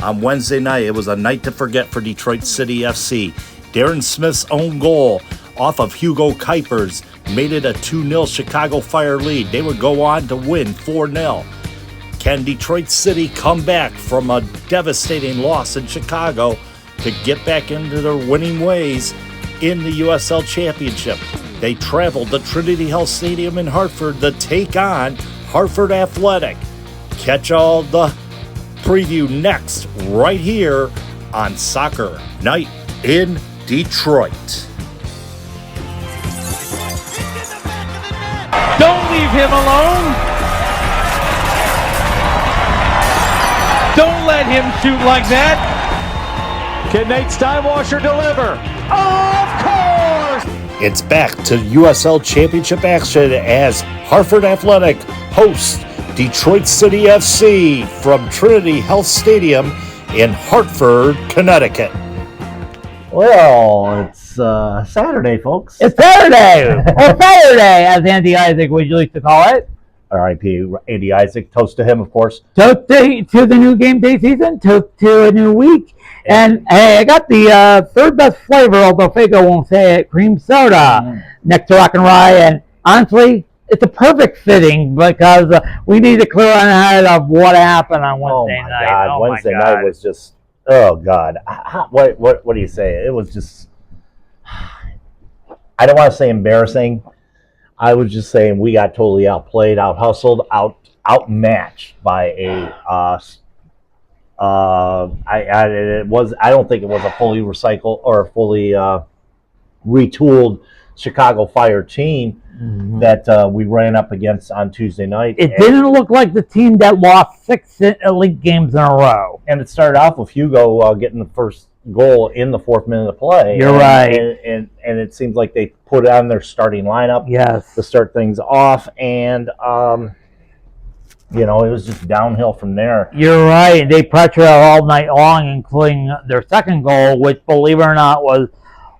on Wednesday night. It was a night to forget for Detroit City FC. Darren Smith's own goal off of Hugo Kuipers made it a 2-0 Chicago Fire lead. They would go on to win 4-0. Can Detroit City come back from a devastating loss in Chicago to get back into their winning ways in the USL Championship? They traveled to Trinity Health Stadium in Hartford to take on Hartford Athletic. Catch all the preview next right here on Soccer Night in Detroit. Don't leave him alone. Don't let him shoot like that. Can Nate Steinwasser deliver? Of course! It's back to USL Championship action as Hartford Athletic hosts Detroit City FC from Trinity Health Stadium in Hartford, Connecticut. Well, it's Saturday, folks. It's Saturday, or Saturday, as Andy Isaac would used to call it. R.I.P. Andy Isaac. Toast to him, of course. Toast to the new game day season. Toast to a new week. And hey, I got the third best flavor, although Fago won't say it, cream soda, next to Rock and Rye. And honestly, it's a perfect fitting because we need to clear on ahead of what happened on Wednesday night. God. Wednesday night was just, oh, God. What do you say? It was just, I don't want to say embarrassing. I was just saying we got totally outplayed, out-hustled, outmatched by a I don't think it was a fully recycled or fully retooled Chicago Fire team that we ran up against on Tuesday night. It didn't look like the team that lost 6 elite games in a row. And it started off with Hugo getting the first goal in the 4th minute of play. You're right. And it seems like they put on their starting lineup to start things off. And it was just downhill from there. You're right. They pressured all night long, including their second goal, which, believe it or not, was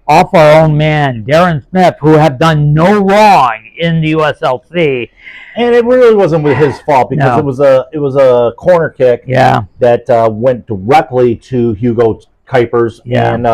off our own man, Darren Smith, who had done no wrong in the USLC. And it really wasn't his fault because it was a corner kick that went directly to Hugo Kuipers. Yeah. And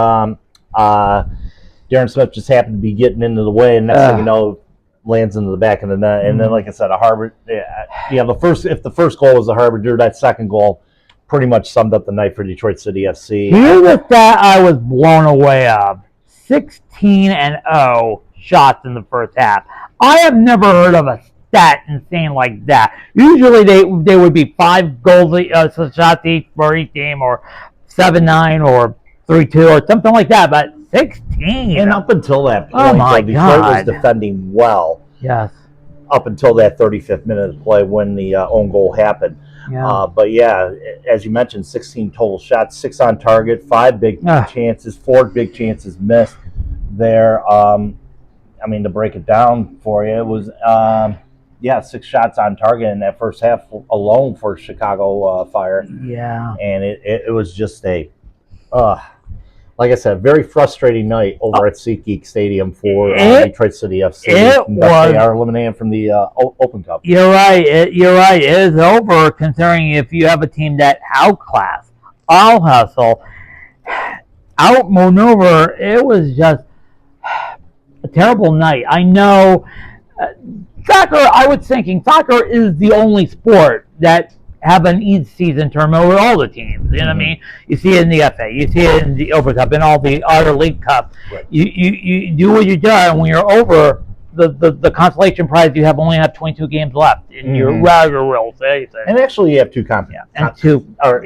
Darren Smith just happened to be getting into the way, and next thing you know, lands into the back of the net. And then, like I said, if the first goal was a Harbinger, that second goal pretty much summed up the night for Detroit City FC. Here's the stat I was blown away of: 16-0 shots in the first half. I have never heard of a stat insane like that. Usually they would be 5 goals shots each for each team, or 7-9, or 3-2, or something like that. But 16. And up until that point, Detroit was defending well. Yes. Up until that 35th minute of play when the own goal happened. Yeah. But yeah, as you mentioned, 16 total shots, 6 on target, 5 big chances, 4 big chances missed there. To break it down for you, it was 6 shots on target in that first half alone for Chicago Fire. Yeah. And it was just like I said, very frustrating night over at SeatGeek Stadium for Detroit City FC. They are eliminated from the Open Cup. You're right. It is over, considering if you have a team that outclass, out-hustle, out-maneuver. It was just a terrible night. I know soccer, I was thinking, soccer is the only sport that have an each season tournament with all the teams. You know what I mean? You see it in the FA, you see it in the Open Cup, and all the other league cups. Right. You do what you do, and when you're over the consolation prize, you only have 22 games left in your regular season. And actually, you have 2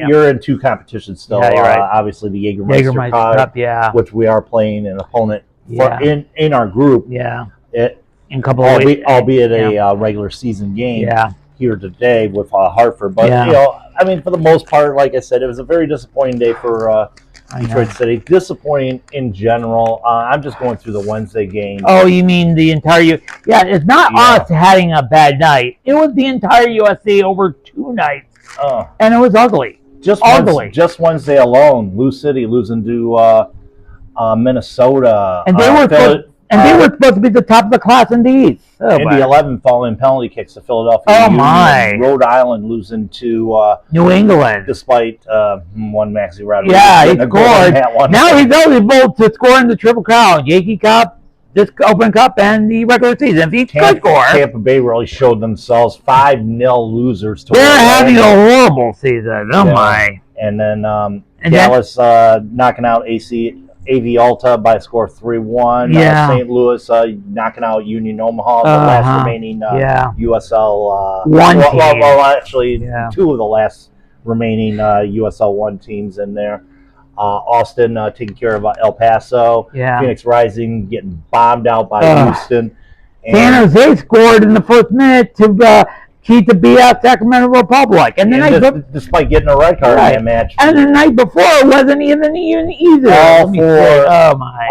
you're in 2 competitions still. Yeah, you're right. Obviously, the Jägermeister Cup, which we are playing an opponent in our group. Yeah. In a couple of weeks, albeit a regular season game. Yeah. Here today with Hartford, but for the most part, like I said, it was a very disappointing day for Detroit City. Disappointing in general. I'm just going through the Wednesday game. Oh, you mean the entire? It's not us having a bad night. It was the entire USC over 2 nights, and it was ugly. Just Wednesday alone, Lou City losing to Minnesota, and they were And they were supposed to be the top of the class in the East. Oh, Indy 11 falling penalty kicks to Philadelphia. Oh, Union. my. Rhode Island losing to New England. despite one Maxi Rodriguez. Yeah, he getting a goal in that scored. one. Now he's eligible to score in the Triple Crown, Yankee Cup, this Open Cup, and the regular season. If he could score, Tampa Bay really showed themselves 5-0 losers. To they're having a Orlando. horrible season. Oh, Yeah. my. And then Dallas knocking out AV Alta by a score of 3-1. Yeah. St. Louis knocking out Union Omaha, the last remaining USL. One team. Well, actually, Yeah. two of the last remaining USL 1 teams in there. Austin taking care of El Paso. Yeah. Phoenix Rising getting bombed out by Houston. And San Jose scored in the first minute to keep the BS Sacramento Republic. And the night despite getting a red card in that match. And the night before it wasn't even either.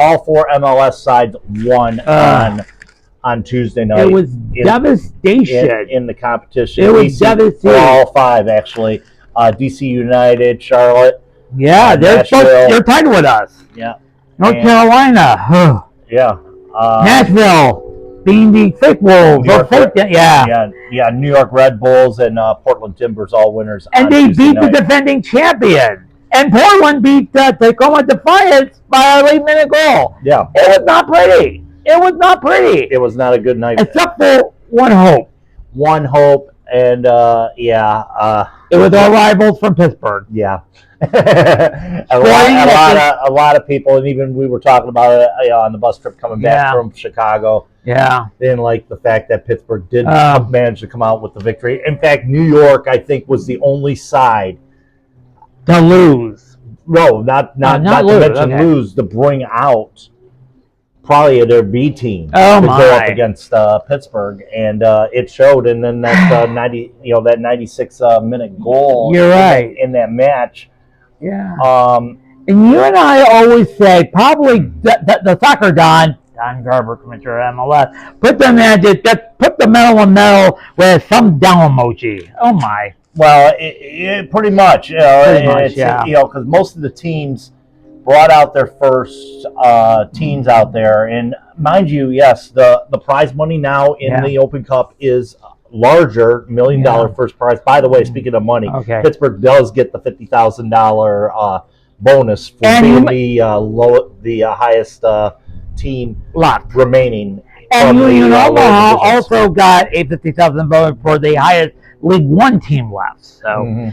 All four MLS sides won on Tuesday night. It was devastation in the competition. It was devastating. All 5 actually. DC United, Charlotte. Yeah, they're tied with us. Yeah. North Carolina. Yeah. Nashville being the fake Wolves. Yeah, New York Red Bulls and Portland Timbers all winners. And they beat the defending champion. And Portland beat Tacoma Defiance by a late-minute goal. Yeah. It was not pretty. It was not pretty. It was not a good night. Except for one hope. One hope, and it was our rivals from Pittsburgh. Yeah. a lot of people, and even we were talking about it on the bus trip coming back from Chicago. Yeah. They didn't like the fact that Pittsburgh did manage to come out with the victory. In fact, New York, I think, was the only side to lose. No, not lose, to bring out probably their B team to go up against Pittsburgh, and it showed. And then that 96 minute goal. You're right. in that match. Yeah. And you and I always say probably the soccer Don Garber, Commissioner of MLS, put the metal in metal with some down emoji. Oh my. Well, it pretty much. Because most of the teams brought out their first teams out there, and mind you, yes, the prize money now in the Open Cup is larger, $1 million first prize. By the way, speaking of money, Pittsburgh does get the $50,000 bonus for being the highest team remaining. And Union Omaha also got a $50,000 bonus for the highest League One team left. So,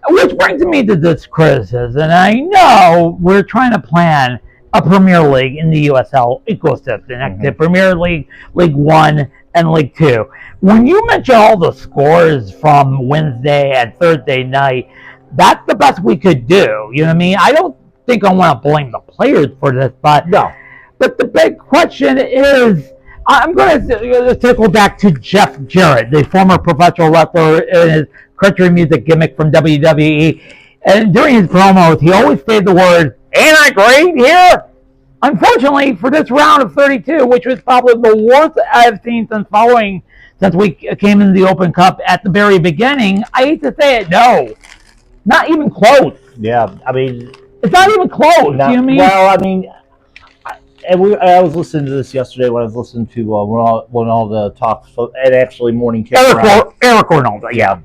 which brings me to this criticism. And I know we're trying to plan a Premier League in the USL ecosystem, the Premier League, League One, and League Two. When you mention all the scores from Wednesday and Thursday night, that's the best we could do. You know what I mean? I don't think I want to blame the players for this, but the big question is, I'm going to circle back to Jeff Jarrett, the former professional wrestler in his country music gimmick from WWE. And during his promos, he always said the word, "Ain't I great here?" Unfortunately, for this round of 32, which was probably the worst I've seen since we came into the Open Cup at the very beginning, I hate to say it, no. Not even close. Yeah, I mean... It's not even close, you know what I mean? Well, I mean... I was listening to this yesterday when I was listening to when all the talks, and actually Morning Kick Round. Eric Arnold,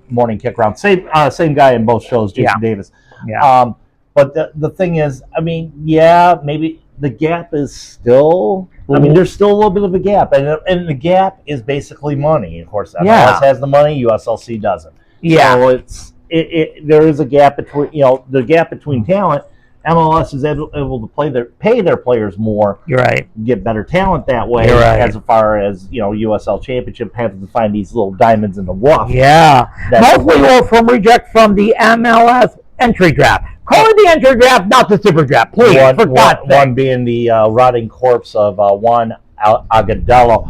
Morning Kick Round. Same guy in both shows, Jason Davis. Yeah. But the thing is, I mean, maybe the gap is still... I mean, there's still a little bit of a gap, and the gap is basically money. Of course, MLS has the money, USLC doesn't. Yeah. So there is a gap between, the gap between talent. MLS is able to pay their players more. You're right. Get better talent that way. You're right. As far as USL Championship having to find these little diamonds in the rough. Yeah. Mostly from reject from the MLS entry draft. Call it the entry draft, not the super draft, please. One being the rotting corpse of Juan Agudelo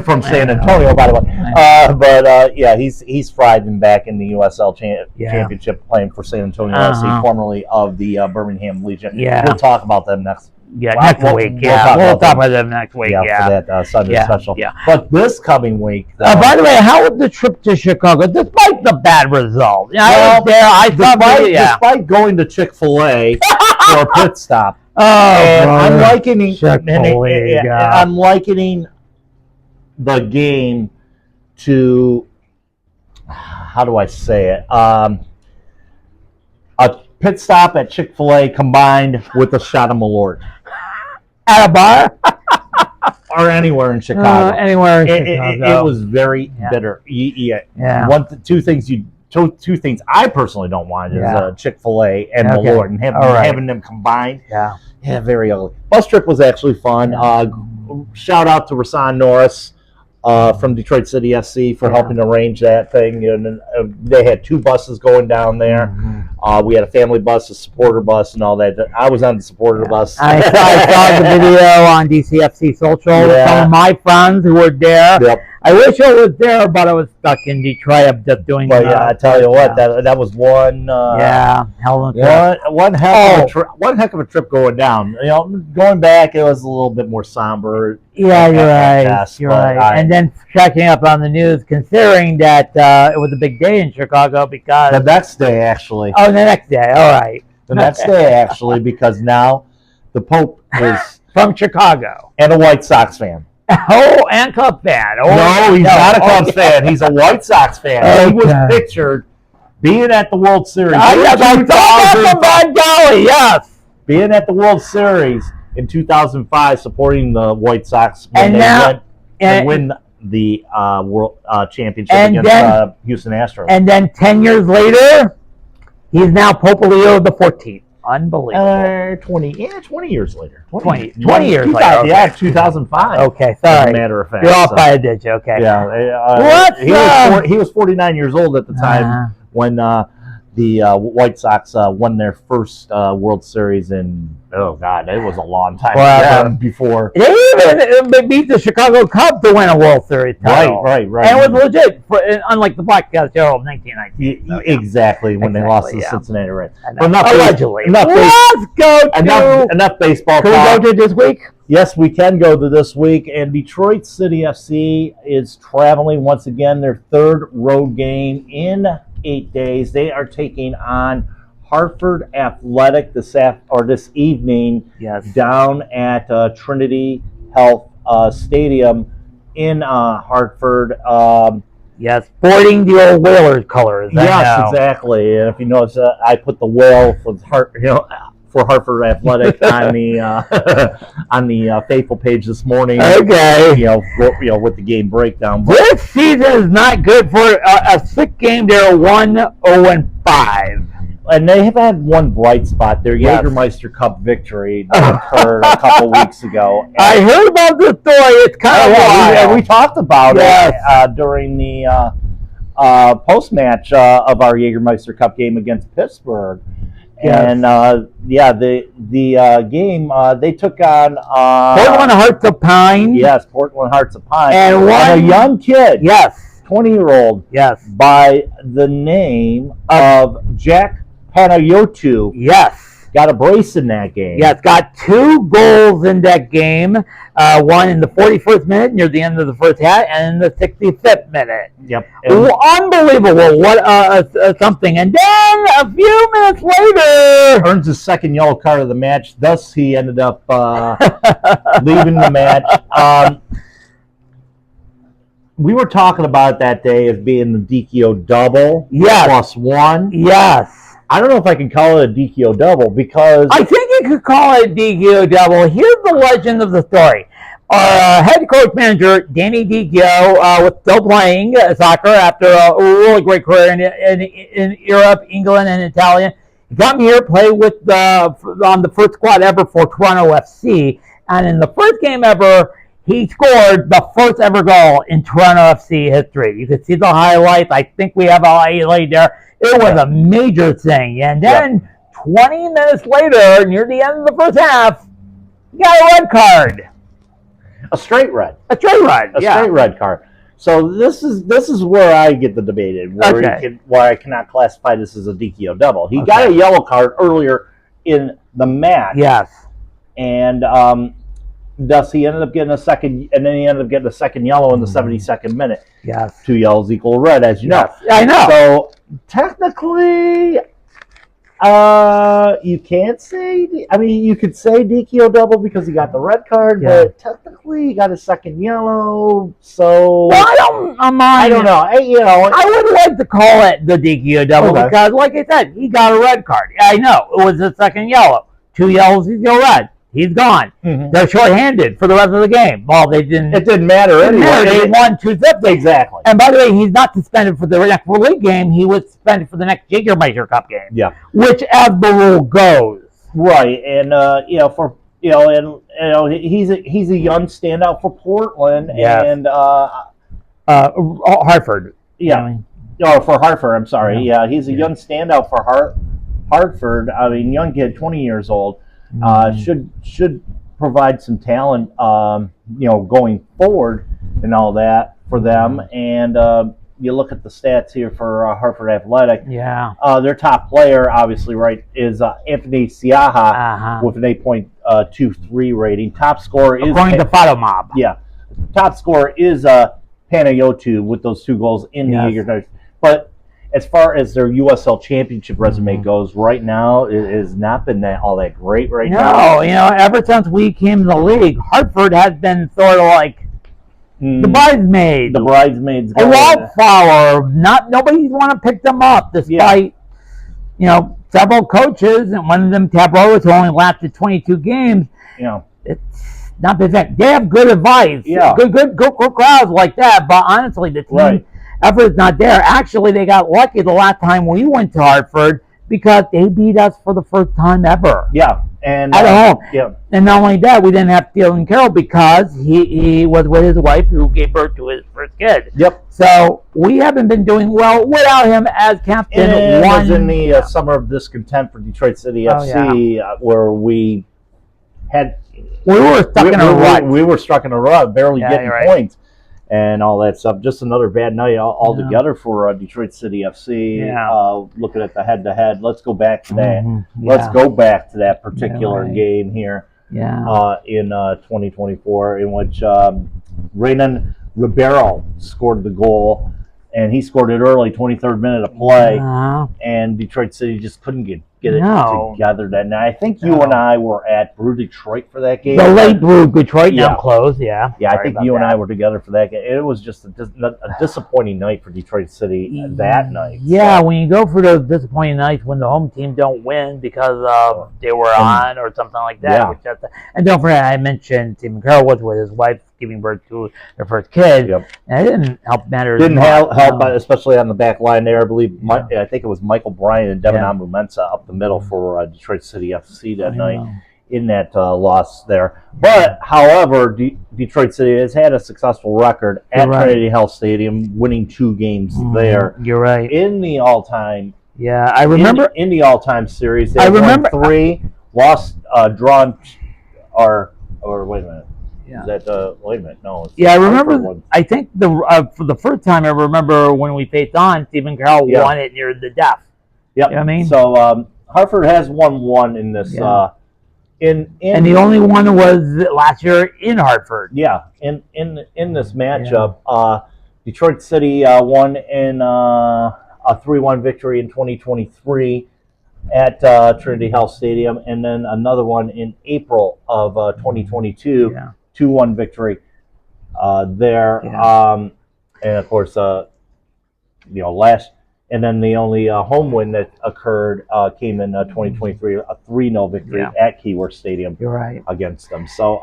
from San Antonio, by the way. He's fried and back in the USL Championship playing for San Antonio FC, formerly of the Birmingham Legion. Yeah. We'll talk about them next. Next week. We'll talk about them next week. For that Sunday special. Yeah. But this coming week. By the way, how was the trip to Chicago, despite the bad result? I was there. Despite going to Chick-fil-A for a pit stop, And I'm brother. likening Chick-fil-A, I'm likening the game to, how do I say it? A pit stop at Chick-fil-A combined with a shot of Malort. At a bar? Or anywhere in Chicago. Anywhere in Chicago. It was very bitter. Yeah. Two things I personally don't want is Chick-fil-A and Okay. Malort, and having them combined. Yeah. Yeah, very ugly. Bus trip was actually fun. Shout out to Rasan Norris from Detroit City FC for helping arrange that thing. And they had 2 buses going down there. Mm-hmm. We had a family bus, a supporter bus, and all that. I was on the supporter bus. I saw the video on DCFC Social. Some of my friends who were there. Yep. I wish I was there, but I was stuck in Detroit. I'm just doing. But yeah, I tell you what, that was one. Hell of a trip. One heck of a trip going down. You know, going back, it was a little bit more somber. Yeah, you're right. Best, you're right. And then checking up on the news, considering that it was a big day in Chicago because the next day, actually. Oh, the next day. All right. The next day, actually, because now the Pope is from Chicago and a White Sox fan. Oh, and Cubs fan. Oh, no, he's not a Cubs fan. He's a White Sox fan. Okay. He was pictured being at the World Series. Yes. Being at the World Series in 2005, supporting the White Sox when they win the World Championship against Houston Astros. And then 10 years later, he's now Pope Leo the 14th. Unbelievable. 20 years later. 20 years later. Okay. Yeah, 2005. Okay, sorry. As a matter of fact. You're off by a ditch, okay. Yeah. He was 49 years old at the time when the White Sox won their first World Series in, oh, God, it was a long time before. They even beat the Chicago Cubs to win a World Series title. Right. And it was legit, unlike the Black Cats of 1919. So, exactly, when they lost to the Cincinnati Reds. Allegedly. Let's go to... Enough baseball talk. Can we go to this week? Yes, we can go to this week. And Detroit City FC is traveling once again, their 3rd road game in 8 days. They are taking on Hartford Athletic this evening down at Trinity Health Stadium in Hartford. Sporting the old Whalers colors. Yes, exactly. And if you notice, I put the whale for Hartford Athletic on the faithful page this morning. Okay. With the game breakdown. But this season is not good for a 6 game. They're 1-0-5. And they have had one bright spot, their Jägermeister Cup victory that occurred a couple weeks ago. And I heard about this story. It's kind of wild. We talked about it during the post-match of our Jägermeister Cup game against Pittsburgh. And the game they took on Portland Hearts of Pine. Yes, Portland Hearts of Pine. And a young kid. 20-year-old. By the name of Jack Panayotu. Got a brace in that game. Got 2 goals in that game. One in the 41st minute near the end of the first half, and in the 65th minute. Unbelievable! What something! And then a few minutes later, earns his 2nd yellow card of the match. Thus, he ended up leaving the match. We were talking about that day as being the DKO double +1. I don't know if I can call it a DKO double because... I think you could call it a DKO double. Here's the legend of the story. Our head coach manager, Danny DKO, was still playing soccer after a really great career in Europe, England, and Italian. He got me here to play with on the first squad ever for Toronto FC. And in the first game ever, he scored the first ever goal in Toronto FC history. You can see the highlights. I think we have a highlight there. It was a major thing. And then 20 minutes later, near the end of the first half, he got a red card. A straight red. A straight red. Straight red card. So this is where I get the debated, why I cannot classify this as a DKO double. He got a yellow card earlier in the match. And thus he ended up getting a second, and then he ended up getting a second yellow in the 72nd minute. 2 yellows equal red, as you know. I know. So technically, You can't say. I mean, you could say DQ double because he got the red card, but technically he got a second yellow. So well, I don't know. I would like to call it the DQ double because, like I said, he got a red card. I know it was a second yellow. 2 yellows, he's still red. He's gone. Mm-hmm. They're shorthanded for the rest of the game. Well, they didn't. It didn't matter anyway. They won 2-0. Exactly. And by the way, he's not suspended for the next league game. He was suspended for the next Jägermeister Cup game. Yeah. Which, as the rule goes. Right, and he's a young standout for Portland, and Hartford. Yeah. For Hartford. I'm sorry. Yeah, he's a young standout for Hartford. I mean, young kid, 20 years old. Should provide some talent, going forward and all that for them. And you look at the stats here for Hartford Athletic. Yeah. Their top player, obviously, right, is Anthony Siaha with an 8.23 rating. Top scorer is according to Photo Mob. Yeah. Top scorer is Panayotu with those 2 goals in the Jägermeister. But as far as their USL Championship resume goes, right now it has not been all that great now. No, ever since we came to the league, Hartford has been sort of like the bridesmaids. The bridesmaids. A wallflower. Nobody's want to pick them up, despite several coaches, and one of them, Tabroas, who only lasted 22 games. It's not the thing. They have good advice. Yeah. Good crowds like that. But honestly, the team effort is not there. Actually, they got lucky the last time we went to Hartford because they beat us for the first time ever. Yeah. And at home. Yeah. And not only that, we didn't have Dylan Carroll because he was with his wife who gave birth to his first kid. Yep. So we haven't been doing well without him as captain. And it was in the summer of discontent for Detroit City FC where we were stuck in a rut. We were stuck in a rut, barely getting points and all that stuff. Just another bad night altogether for Detroit City FC. Looking at the head-to-head, let's go back to that. Let's go back to that particular game here in 2024, in which Renan Ribeiro scored the goal, and he scored it early, 23rd minute of play, and Detroit City just couldn't get it together that night. I think you and I were at Brew Detroit for that game. The late Brew Detroit now closed, Yeah, I think you and I were together for that game. It was just a disappointing night for Detroit City that night. Yeah, when you go for those disappointing nights when the home team don't win because they were on or something like that. Yeah. And don't forget, I mentioned Stephen Carroll was with his wife giving birth to their first kid. Yep. And it didn't help matters. Didn't help, especially on the back line there. I believe, I think it was Michael Bryan and Devin Amumensa up the middle for Detroit City FC that night in that loss there. But, however, Detroit City has had a successful record at Trinity Health Stadium, winning 2 games there. You're right. In the all-time. Yeah, I remember. In the all-time series, they won 3, lost, drawn, or wait a minute. Is that wait a minute? No. I remember. I think for the first time I remember when we faced on, Stephen Carroll won it near the death. Yep. You know what I mean? So Hartford has won 1 in this. And the only one was last year in Hartford. Yeah. In this matchup, Detroit City won in a 3-1 victory in 2023 at Trinity Health Stadium, and then another one in April of 2022. 2-1 victory there. And of course, and then the only home win that occurred came in 2023, a 3-0 victory at Keyworth Stadium against them. So,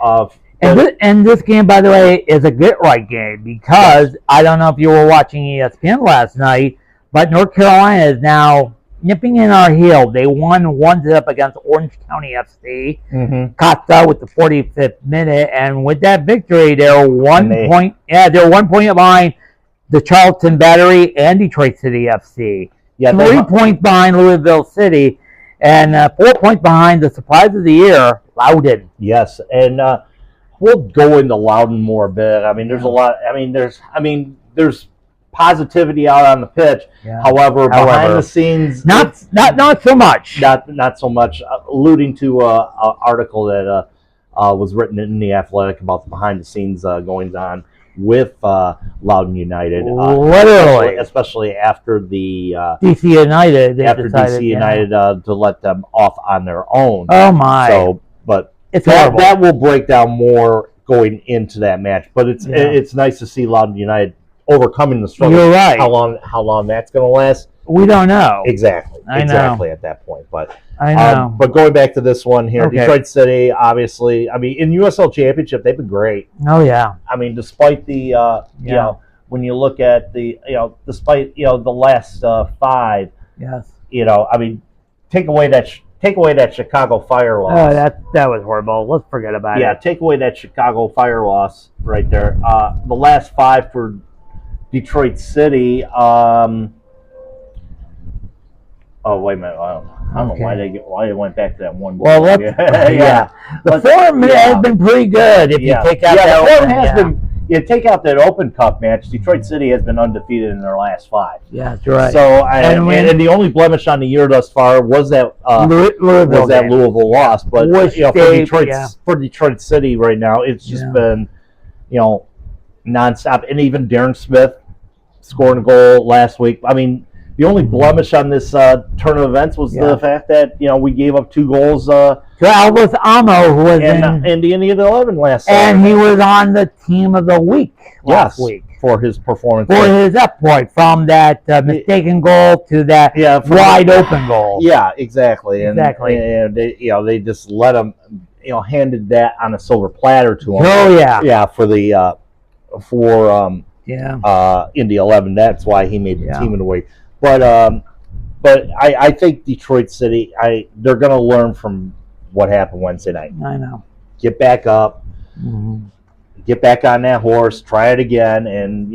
and this game, by the way, is a get-right game because I don't know if you were watching ESPN last night, but North Carolina is now nipping in our heel. They won 1-0 against Orange County FC. Costa with the 45th minute, and with that victory, they're 1 point. They're 1 point behind the Charleston Battery and Detroit City FC. 3 points behind Louisville City, and 4 points behind the surprise of the year, Loudoun. Yes, and we'll go into Loudoun more a bit. I mean, there's a lot. There's positivity out on the pitch. However, behind the scenes, not so much. Not so much. Alluding to an article that was written in the Athletic about the behind the scenes goings on with Loudoun United. Literally. Especially after the DC United. They after decided, DC United to let them off on their own. Oh my! So, but it's that will break down more going into that match. But it's nice to see Loudoun United overcoming the struggle. You're right. How long that's going to last? We don't know. Exactly. I exactly know. At that point. But I know. but going back to this one here, Okay. Detroit City, obviously, I mean, in USL Championship, they've been great. Oh yeah. I mean, despite the you know, when you look at the despite the last 5, Yes. I mean, take away that Chicago Fire loss. Oh, that was horrible. Let's forget about it. Yeah, take away that Chicago Fire loss right there. The last 5 for Detroit City. Oh wait a minute! I don't know why they went back to that one. Well, yeah. The form has been pretty good if you take out that the form open, has been. You take out that Open Cup match. Detroit City has been undefeated in their last 5. Yeah, that's right. So and the only blemish on the year thus far was that Louisville loss. But for Detroit City right now, it's just been nonstop. And even Darren Smith scoring a goal last week. I mean, the only blemish on this turn of events was the fact that we gave up 2 goals to Albus Amo, who was in the Indian 11 last and Saturday. he was on the team of the week last week for his performance. For his exploit from that mistaken goal to that wide open goal. Yeah, exactly. And they just let him, handed that on a silver platter to him. Oh yeah. Yeah, for the Indy 11. That's why he made the team of the week. But I think Detroit City, they're going to learn from what happened Wednesday night. I know. Get back up. Mm-hmm. Get back on that horse. Try it again, and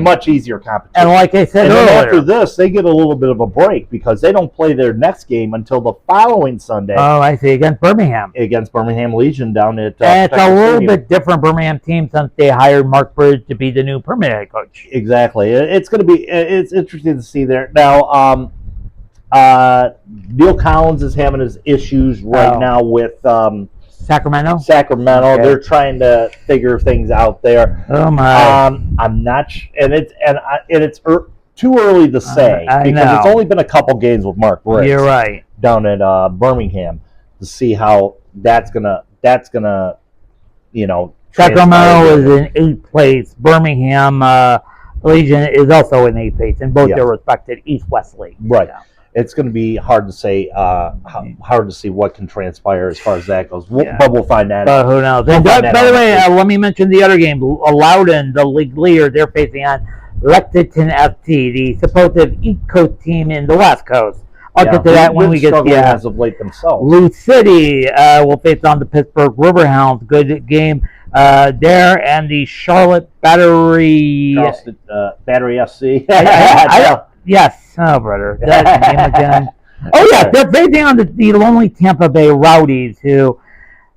much easier competition. And like I said earlier, after this, they get a little bit of a break because they don't play their next game until the following Sunday. Oh, I see. Against Birmingham Legion down at. And it's a little bit different Birmingham team since they hired Mark Bridge to be the new permanent head coach. Exactly. It's going to be. It's interesting to see there now. Neil Collins is having his issues right now with Sacramento. Okay. They're trying to figure things out there. Oh my! I'm not, and it's too early to say because it's only been a couple games with Mark Briggs. You're right. Down at Birmingham to see how that's gonna. Sacramento is in 8th place. Birmingham Legion is also in 8th place in both their respective East-West leagues. Right. Yeah. It's going to be hard to say, hard to see what can transpire as far as that goes. But we'll find that out. Who knows? By the way, let me mention the other game. Loudoun, the league leader, they're facing on Lexington FC, the supposed East Coast team in the West Coast. I'll get to that when we get to as of late themselves. Lou City will face on the Pittsburgh Riverhounds. Good game there, and the Charlotte Battery. Battery FC. Yes. Oh, brother. That name again. Oh, yeah. They're facing on the lonely Tampa Bay Rowdies, who,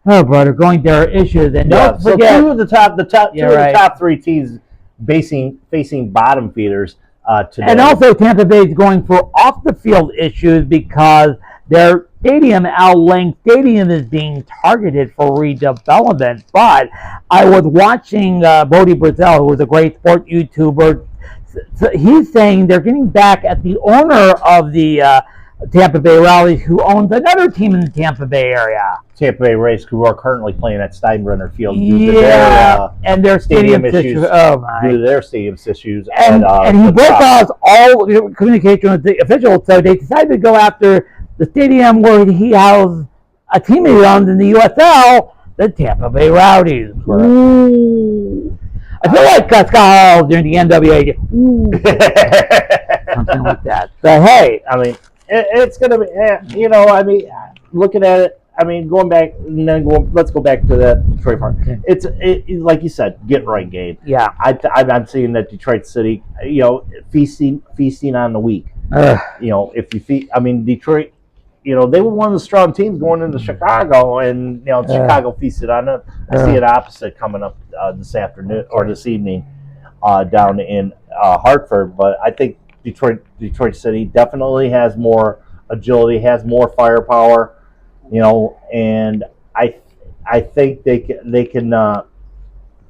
going their issues. And don't forget. So 2 of the top 3 teams facing bottom feeders today. And also, Tampa Bay is going for off-the-field issues because their stadium, Al Lang Stadium, is being targeted for redevelopment. But I was watching Bodie Brazell, who was a great sport YouTuber. So he's saying they're getting back at the owner of the Tampa Bay Rowdies, who owns another team in the Tampa Bay area. Tampa Bay Rays, who are currently playing at Steinbrenner Field due to their stadium issues. Oh my! Due to their stadium issues, and he broke off all communication with the officials, so they decided to go after the stadium where he housed a team he owns in the USL, the Tampa Bay Rowdies. Ooh. I feel like Scott Hall during the NWA. Something like that. But hey, I mean, it's going to be, looking at it, going back, and then let's go back to that Detroit part. Okay. It's like you said, get right game. Yeah. I'm seeing that Detroit City, feasting on the weak. If you Detroit, they were one of the strong teams going into Chicago, and Chicago feasted on it. I see it opposite coming up this afternoon or this evening down in Hartford. But I think Detroit City definitely has more agility, has more firepower, and I think they can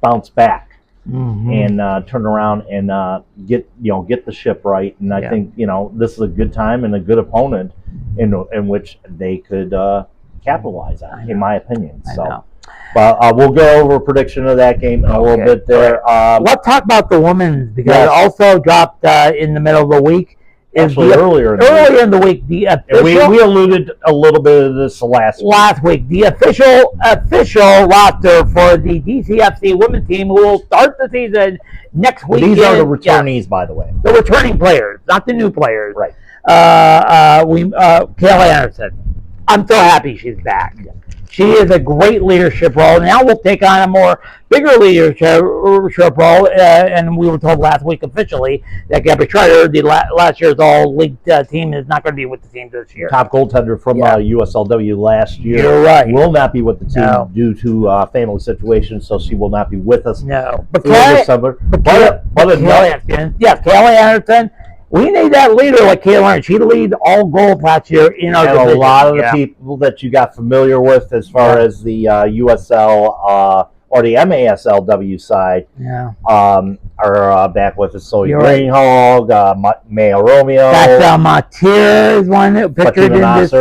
bounce back. and turn around and get the ship right. And I think this is a good time and a good opponent in which they could capitalize on, in my opinion. But we'll go over a prediction of that game in a little bit there. Let's talk about the women's, because it also dropped in the middle of the week. Actually, earlier in the week, the official, we alluded a little bit of this last week. The official roster for the DCFC women's team, who will start the season next week. These are the returnees, by the way. The returning players, not the new players. Right. Kayla Anderson. I'm so happy she's back. She is a great leadership role. Now we'll take on a more bigger leadership role, and we were told last week officially that Gabby Schroeder, the last year's all-league team, is not going to be with the team this year. Top goaltender from USLW last year. You're right. Will not be with the team due to family situations, so she will not be with us. No. But Kayla Anderson. We need that leader like Kayla. She led all goals last year in our division. And a lot of the people that you got familiar with as far as the USL or the MASLW side are back with us. So Greenhog, Maya Romeo. That's Matier is one that pictured in this.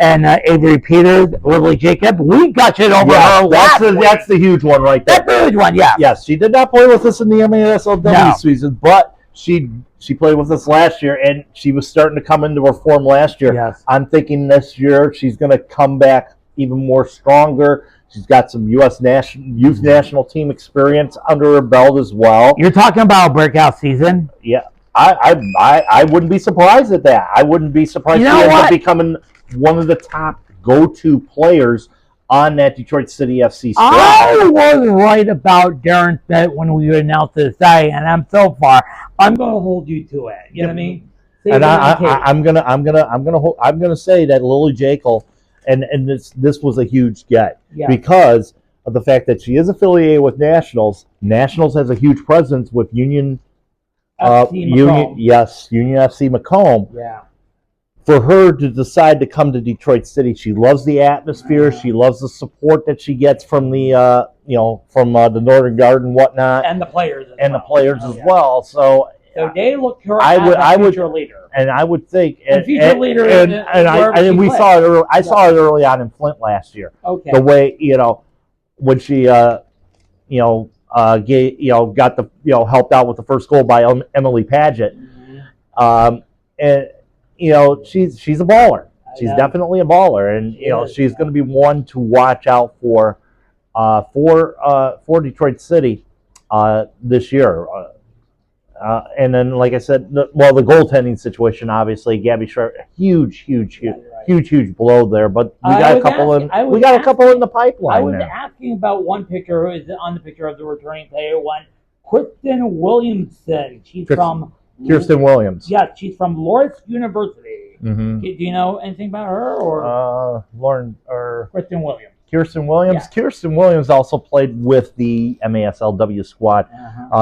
And Avery Peters, Lily Jacob. We got it over her that's the huge one right there. That's the huge one, yeah. Yes, she did not play with us in the MASLW season, but she played with us last year, and she was starting to come into her form last year. Yes. I'm thinking this year she's going to come back even more stronger. She's got some U.S. youth national team experience under her belt as well. You're talking about a breakout season? Yeah. I wouldn't be surprised at that. I wouldn't be surprised she ends up becoming one of the top go-to players on that Detroit City FC squad. I was right about Darren Smith when we announced this day, and I'm so far. I'm going to hold you to it. You know what I mean? And I'm gonna say that Lily Jekyll, and this was a huge get because of the fact that she is affiliated with Nationals. Nationals has a huge presence with Union FC Macomb. Yeah. For her to decide to come to Detroit City, she loves the atmosphere. She loves the support that she gets from the the Northern Guard and whatnot, and the players as well. So they look her as a future leader, and I would think future leader. And we saw it early. I saw it early on in Flint last year. Okay, the way when she got the helped out with the first goal by Emily Paget, and. She's a baller. She's definitely a baller, and she's going to be one to watch out for Detroit City this year. And then, like I said, the goaltending situation, obviously, Gabby Schroeder, huge blow there. But we got a couple in the pipeline. I was asking about one pitcher who is on the picture of the returning player one, Kristen Williamson. She's from. Kirsten Williams. Yeah, she's from Loras University. Mm-hmm. Do you know anything about her or Kristen Williams? Kirsten Williams. Yeah. Kirsten Williams also played with the MASLW squad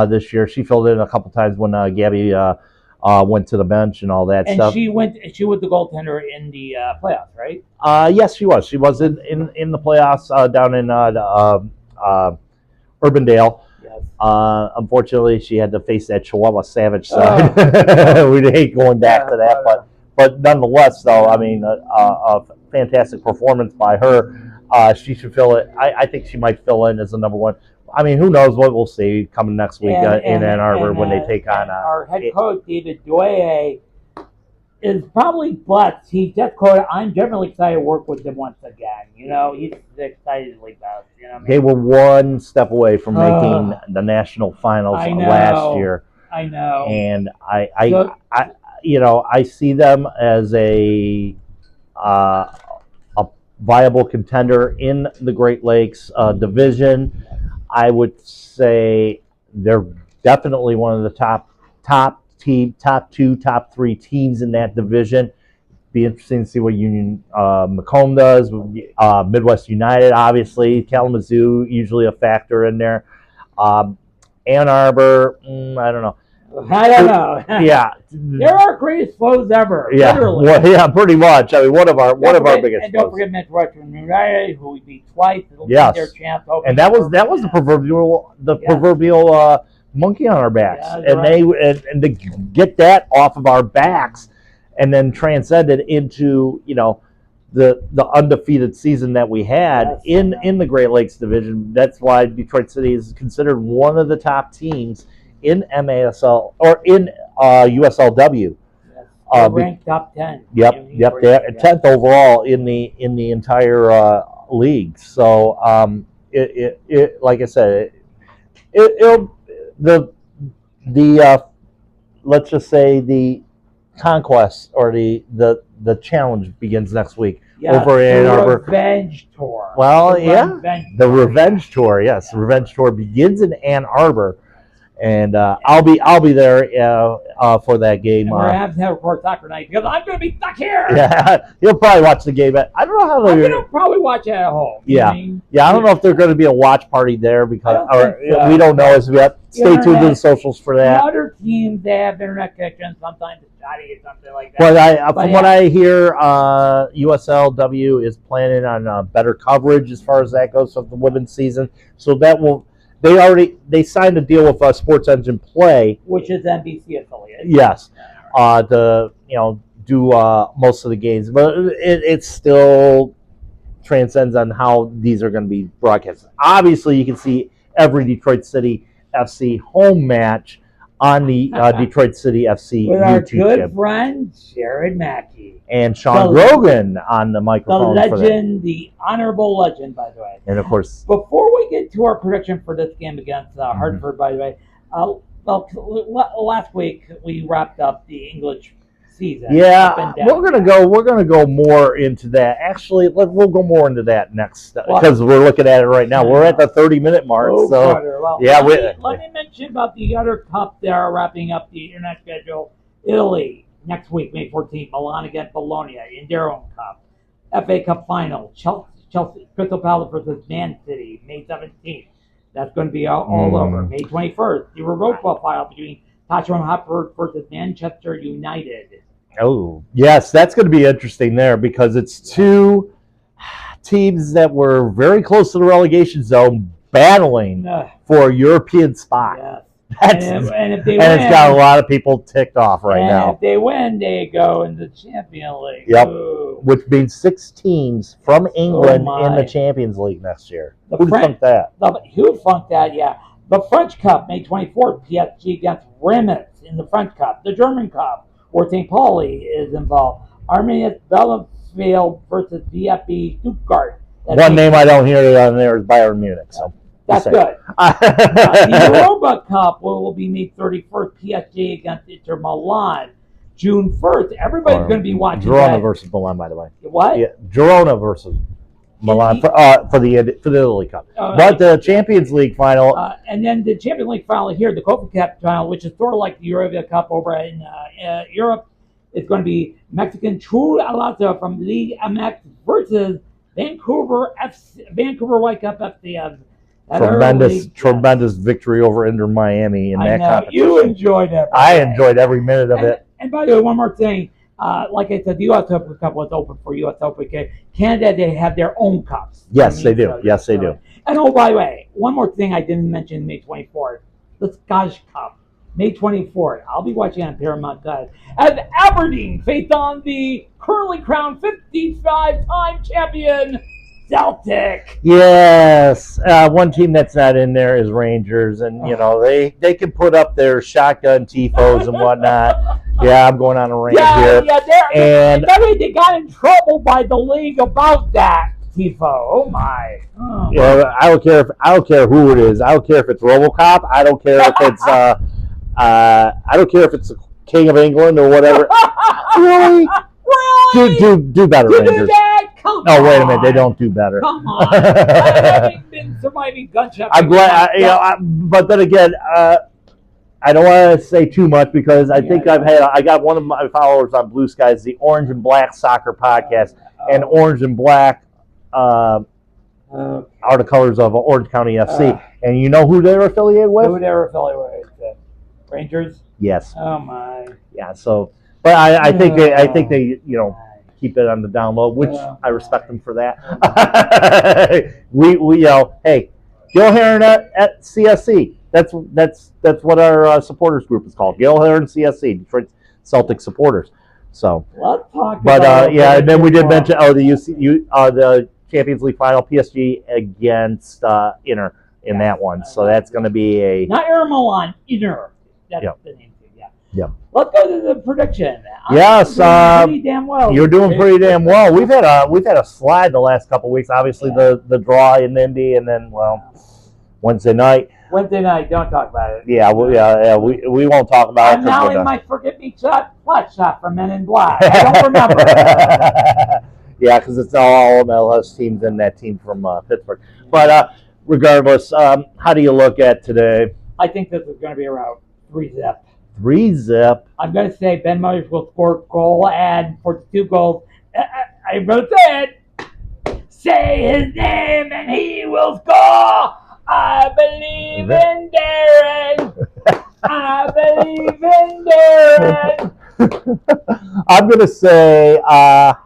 this year. She filled in a couple times when Gabby went to the bench and all that stuff. And she was the goaltender in the playoffs, right? Yes, she was. She was in the playoffs down in Urbandale. Unfortunately, she had to face that Chihuahua Savage side. We'd hate going back to that, but nonetheless, though, I mean, a fantastic performance by her. She should fill it. I think she might fill in as the number one. I mean, who knows what we'll see coming next week in Ann Arbor when they take on our head coach David Doye. Is probably blessed. He just quoted, I'm generally excited to work with him once again. He's excitedly best. They were one step away from making the national finals last year. I know. And I see them as a viable contender in the Great Lakes division. I would say they're definitely one of the top two, top three teams in that division. Be interesting to see what Union Macomb does. Midwest United, obviously. Kalamazoo, usually a factor in there. Ann Arbor, I don't know. I don't know. Yeah. There are greatest flows ever. Yeah. Literally. Well, yeah, pretty much. I mean, one of our biggest. And don't forget Midwestern United, who we beat twice. It'll be Yes. their chance. And that was the proverbial monkey on our backs, Yeah, and right. and to get that off of our backs, and then transcend it into the undefeated season that we had in the Great Lakes Division. That's why Detroit City is considered one of the top teams in MASL or in USLW. Ranked top 10. Yep. They're 10th overall in the entire league. So it like I said, it'll let's just say the conquest or the challenge begins next week over in Ann Arbor. Revenge tour. Well, the Revenge Tour. Yes, the Revenge Tour begins in Ann Arbor. And I'll be there for that game. And we're going to have to record soccer night because I'm going to be stuck here. Yeah, you'll probably watch the game. I don't know how they're going to probably watch it at home. Yeah, I don't know if there's going to be a watch party there because we don't know as yet. Stay tuned to the socials for that. The other teams, they have internet connections. Sometimes it's chatty or something like that. But from what I hear, USLW is planning on better coverage as far as that goes of the women's season. So that will. They signed a deal with Sports Engine Play, which is NBC affiliate. Yes, to do most of the games, but it still transcends on how these are going to be broadcast. Obviously, you can see every Detroit City FC home match on the Detroit City FC with YouTube our good channel. Friend Jared Mackey and Sean Grogan on the microphone. The legend, the honorable legend, by the way. And of course, before we get to our prediction for this game against Hartford, by the way, last week we wrapped up the English season. Yeah, we're gonna go more into that. Actually, we'll go more into that next because we're looking at it right now. We're at the 30-minute mark. Let me mention about the other cup there, wrapping up the internet schedule. Italy next week, May 14th, Milan against Bologna in their own cup. FA Cup final, Chelsea Crystal Palace versus Man City, May 17th. That's going to be all over. May 21st, the Europa final between Tottenham Hotspur versus Manchester United. Oh, yes, that's going to be interesting there because it's two teams that were very close to the relegation zone battling for a European spot. Yes. And if they win, it's got a lot of people ticked off right now. If they win, they go in the Champions League. Yep. Ooh. Which means 6 teams from England in the Champions League next year. Who'd thunk that? Who'd thunk that, yeah. The French Cup, May 24th, PSG against Reims in the French Cup. The German Cup, where St. Pauli is involved. Arminia Bielefeld versus VfB Stuttgart. One name I don't hear on there is Bayern Munich. So that's good. The Europa Cup will be May 31st. PSG against Inter Milan. June 1st. Everybody's going to be watching Girona versus Milan, by the way. What? Yeah, Girona versus Milan for the Italy Cup. But the Champions League final. And then the Champions League final here, the Copa Cup final, which is sort of like the Europa Cup over in Europe, is going to be Mexican True Alata from League MX versus Vancouver Whitecaps FC. Tremendous victory over Inter Miami in that competition. You enjoyed it. I enjoyed every minute of it. And by the way, one more thing. Like I said, the U.S. Open Cup was open for U.S. Open. Canada, they have their own cups. Yes, they do. Yes, they do. And oh, by the way, one more thing I didn't mention May 24th. The Scottish Cup, May 24th. I'll be watching on Paramount Plus as Aberdeen face on the currently crowned 55-time champion Celtic. Yes. One team that's not in there is Rangers, and they can put up their shotgun tifos and whatnot. Yeah, I'm going on a rant here. And they got in trouble by the league about that tifo. Oh my. Oh. Yeah, I don't care who it is. I don't care if it's RoboCop. I don't care if it's I don't care if it's the King of England or whatever. Really? Do better, Rangers. Come on. Wait a minute. They don't do better. Come on. Having been surviving gunshot. I'm glad. But then again, I don't want to say too much because I think I got one of my followers on Blue Skies, the Orange and Black Soccer Podcast, and Orange and Black are the colors of Orange County FC. And you know who they're affiliated with? Who they're affiliated with? Rangers. Yes. Oh my. Yeah. So, but I think they keep it on the down low, which I respect them for that. we hey, Gil Heron at CSC. That's what our supporters group is called. Gil Heron CSC, Detroit Celtic supporters. So, let's talk. But and then we did mention the Champions League final, PSG against Inter in that one. So that's going to be a not Inter Milan, Inter. That's the name. Yep. Let's go to the prediction. Yes, pretty damn well. You're doing pretty damn well. We've had a slide the last couple of weeks. Obviously, the draw in Indy, and then Wednesday night. Don't talk about it. Yeah, we won't talk about it. I'm now in my forget me shot flat shot from Men in Black. I don't remember. Yeah, because it's all MLS teams and that team from Pittsburgh. But regardless, how do you look at today? I think this is going to be around 3-0. 3-0. I'm going to say Ben Myers will score a goal, and for 2 goals, I'm going to say it. Say his name, and he will score. I believe in Darren. I believe in Darren. I'm going to say, I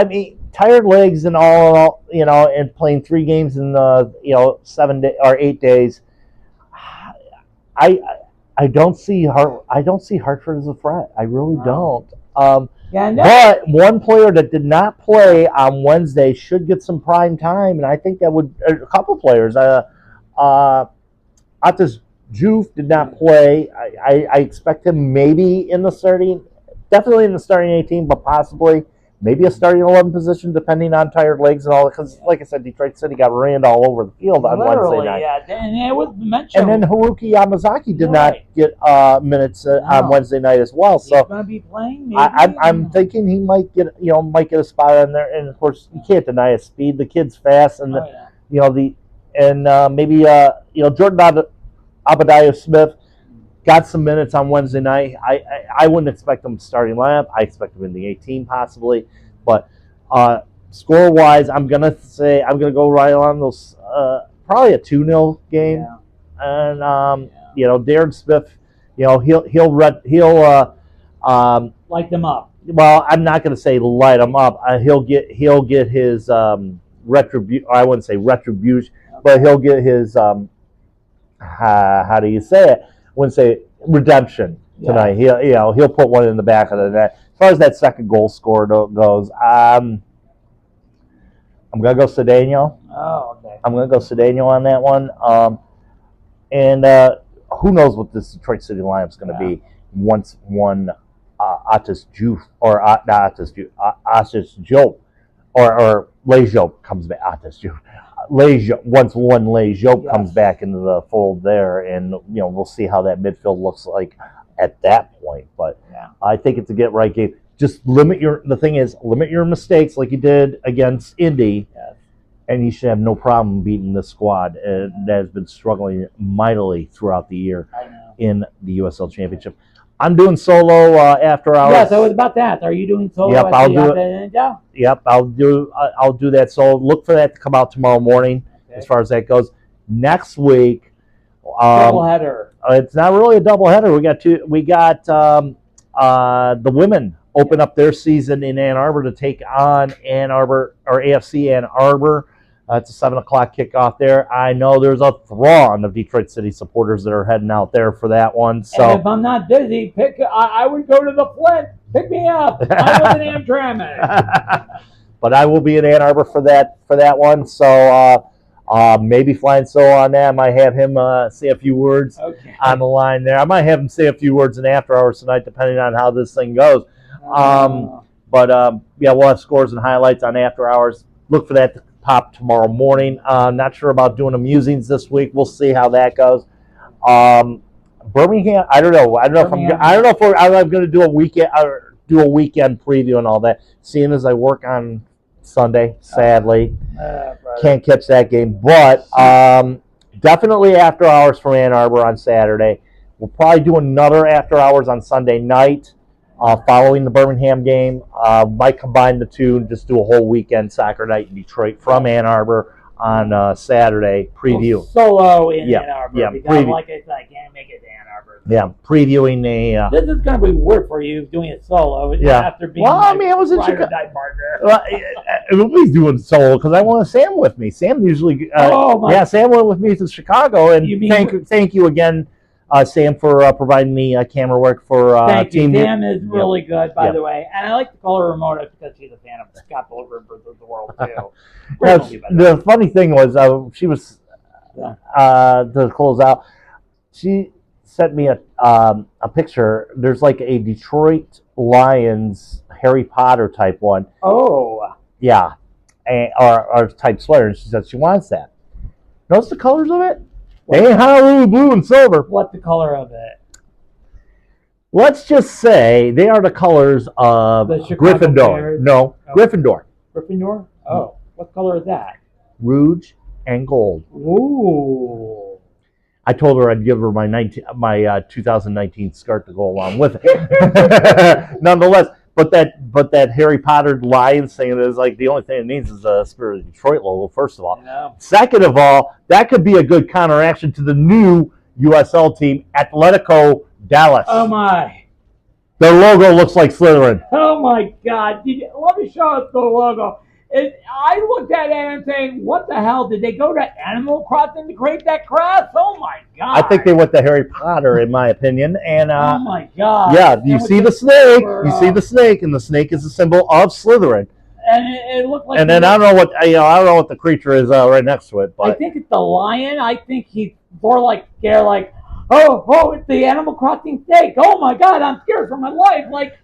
mean, tired legs and all, and playing 3 games in 8 days. I don't see Hartford as a threat. I really don't. But one player that did not play on Wednesday should get some prime time, and I think that would a couple players. Atas Juve did not play. I expect him maybe definitely in the starting 18, but possibly maybe a starting 11 position, depending on tired legs and all. Because, like I said, Detroit City got ran all over the field on Wednesday night. Yeah, and it was mentioned. And then Haruki Yamazaki did not get minutes on Wednesday night as well. So he's going to be playing. Maybe? I'm thinking he might get a spot on there. And of course, you can't deny his speed. The kid's fast, and maybe Jordan Abadiah Smith got some minutes on Wednesday night. I wouldn't expect him starting lineup. I expect him in the 18 possibly. But score-wise, I'm going to go right along those, probably a 2-0 game. Yeah. And, Darren Smith, he'll light them up. Well, I'm not going to say light them up. He'll get his retribution. I wouldn't say retribution, but he'll get his, how do you say it? I wouldn't say redemption tonight. Yeah. He'll put one in the back of the net. As far as that second goal score goes, I'm gonna go Cedeno. Oh, okay. I'm gonna go Cedeno on that one. And who knows what this Detroit City lineup's gonna be once one Atas Juve or not Atas Juve, Atas Joe or Lejo comes back. Atas Juve. Once one Lejo comes back into the fold there, and we'll see how that midfield looks like at that point. But I think it's a get right game. Just limit your mistakes like you did against Indy, and you should have no problem beating this squad that has been struggling mightily throughout the year in the USL Championship. I'm doing solo after hours. Yeah, so it's about that. Are you doing solo? Yep, I'll do it. Yep, I'll do that. So look for that to come out tomorrow morning. As far as that goes, next week. Doubleheader. It's not really a doubleheader. We got the women open up their season in Ann Arbor to take on Ann Arbor or AFC Ann Arbor. It's a 7:00 kickoff there. I know there's a throng of Detroit City supporters that are heading out there for that one. So and if I'm not busy, I would go to the Flint. Pick me up. I live in Amtrak. But I will be in Ann Arbor for that one. So maybe flying solo on that. I might have him say a few words on the line there. I might have him say a few words in after hours tonight, depending on how this thing goes. But we'll have scores and highlights on after hours. Look for that to pop tomorrow morning. Not sure about doing a musings this week. We'll see how that goes. Birmingham, I don't know. I don't know if I'm going to do a weekend preview and all that. Seeing as I work on Sunday, sadly, can't catch that game. But definitely after hours from Ann Arbor on Saturday. We'll probably do another after hours on Sunday night. Following the Birmingham game, might combine the two and just do a whole weekend soccer night in Detroit from Ann Arbor on Saturday preview. Solo in Ann Arbor. Yeah, because like I said, I can't make it to Ann Arbor. Yeah, previewing the. This is going to be weird for you doing it solo after being it was in Chicago. partner. Everybody's doing solo because I want Sam with me. Sam usually. Sam went with me to Chicago, and thank you again, Sam, for providing me camera work for Thank you. Team. Sam is really good, by the way, and I like to call her Ramona because she's a fan of Scott Pilgrim versus the World too. The funny thing was, she was to close out. She sent me a picture. There's like a Detroit Lions Harry Potter type one. Oh. Yeah, or type sweater, and she said she wants that. Notice the colors of it? They ain't Honolulu blue and silver. What's the color of it? Let's just say they are the colors of Gryffindor. Bears? No, Gryffindor. Gryffindor? Oh, what color is that? Rouge and gold. Ooh. I told her I'd give her my 2019 skirt to go along with it. Nonetheless, but that Harry Potter Lions thing is like the only thing it needs is a Spirit of Detroit logo. First of all, second of all, that could be a good counteraction to the new USL team, Atletico Dallas. Oh my! Their logo looks like Slytherin. Oh my God! Let me show us the logo. I looked at it and saying, what the hell? Did they go to Animal Crossing to create that crap? Oh my God. I think they went to Harry Potter, in my opinion. And oh my God. Yeah, you see the snake. You see the snake, and the snake is a symbol of Slytherin. And it looked like. And then I don't know what the creature is right next to it. But I think it's the lion. I think he's more like scared, like, oh, it's the Animal Crossing snake. Oh my God, I'm scared for my life. Like.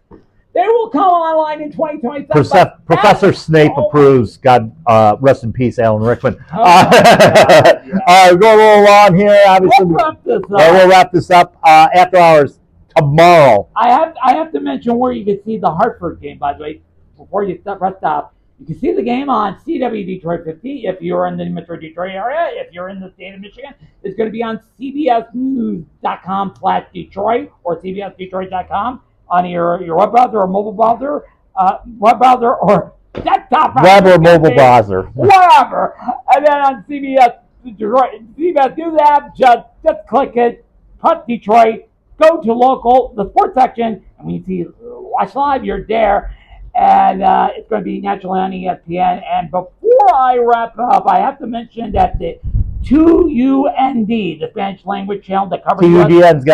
They will come online in 2027. Professor Snape approves. God rest in peace, Alan Rickman. All right, we're going a little long here. Obviously, we'll wrap this up after hours tomorrow. I have to mention where you can see the Hartford game, by the way, before you rest up. You can see the game on CW Detroit 50 if you're in the Metro Detroit area. If you're in the state of Michigan, it's going to be on cbsnews.com/Detroit or cbsdetroit.com. On your web browser or mobile browser, or desktop browser. Web or mobile browser. Whatever. And then on CBS News app, just click it, press Detroit, go to local, the sports section, and when you see Watch Live, you're there. And it's going to be naturally on ESPN. And before I wrap up, I have to mention that the 2UND, the Spanish language channel that covers 2UN's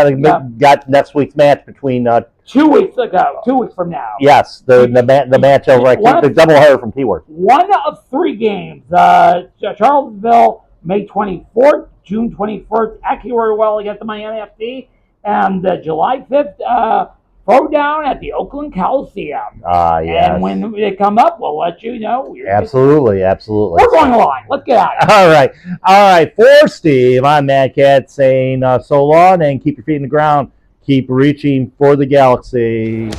got next week's match between 2 weeks ago, 2 weeks from now. Yes, the match over the doubleheader from P-Word. One of 3 games. Charlottesville, May 24th, June 21st, Well against the Miami FC, and July 5th, throwdown at the Oakland Coliseum. Yes. And when they come up, we'll let you know. Absolutely. We're going along. Let's get out of here. All right. For Steve, I'm Mad Cat saying so long and keep your feet in the ground. Keep reaching for the galaxy.